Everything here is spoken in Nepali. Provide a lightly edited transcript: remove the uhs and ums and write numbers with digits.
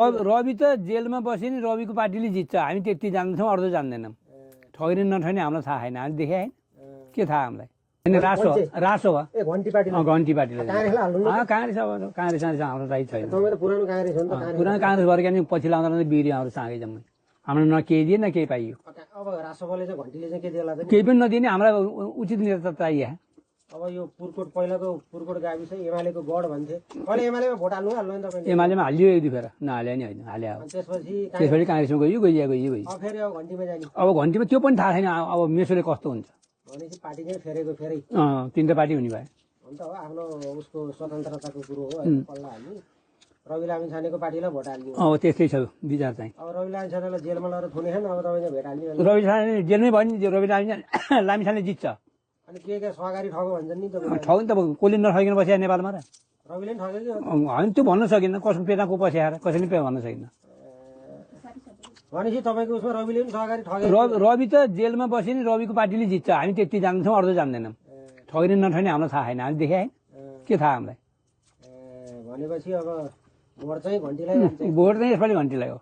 रवि त जेलमा बसे नि रविको पार्टीले जित्छ हामी त्यति जान्दछौँ अरू त जान्दैनौँ ठगिने नठगिने हामीलाई थाहा छैन हामी देखे होइन के थाहा हामीलाई रासो रासो घन्टी पार्टी घन्टी पार्टीले काङ्ग्रेस अब काङ्ग्रेस हाम्रो राइट छैन पुरानो काङ्ग्रेस हो नि त पुरानो काङ्ग्रेस भएर नि पछि लाउँदा बिग्रियो हाम्रो चाँगै जम्मै हाम्रो न केही दिए न केही पाइयो अब रासोपाले चाहिँ घन्टीले चाहिँ के देला केही पनि नदिने हामीलाई उचित नेता चाहियो अब यो पुरकोट पहिलाको पुरकोट गाविस एमालेको गढ भन्थे अहिले एमालेमा भोट हाल्नु नि तपाईँ एमालेमा हालियो एक दुई फेर नहाल्यो नि होइन हाल्यो त्यसपछि काङ्ग्रेसमा गयो अब फेरि अब घन्टीमा जाने अब घन्टीमा त्यो पनि थाहा छैन अब मेसोले कस्तो हुन्छ भनेपछि पार्टी चाहिँ फेरेको फेरै तिनवटा पार्टी हुने भयो अन्त हो आफ्नो उसको स्वतन्त्रताको कुरो हो पल्ला हाल्ने रवि लामिछानेको पार्टीलाई भोट हाल्ने अब त्यस्तै छ विचार चाहिँ अब रवि लामिछानेलाई जेलमा लगेर थुने छैन अब तपाईँ भेट हाल्ने रवि छाने जेलमै भयो नि रवि लामिछाने जित्छ अनि के सहकारी ठगो भन्छन् नि तपाईँ ठग्यो नि त कसले नठगिकन बस्यो नेपालमा र रविले पनि ठग्यो कि होइन त्यो भन्न सकिन्न कसको पेटा को पस्याएर कसैले पे भन्न सकिन्न भनेपछि तपाईँको उसमा रविले पनि सहकारी ठग्यो रवि त जेलमा बसे नि रविको पार्टीले जित्छ हामी त्यति जान्दछौँ अरू त जान्दैनौँ ठगिने नठगिने हामीलाई थाहा छैन हामी देखे होइन के थाहा हामीलाई भनेपछि अब भोट चाहिँ घन्टीलाई भोट चाहिँ यसपालि घन्टीलाई हो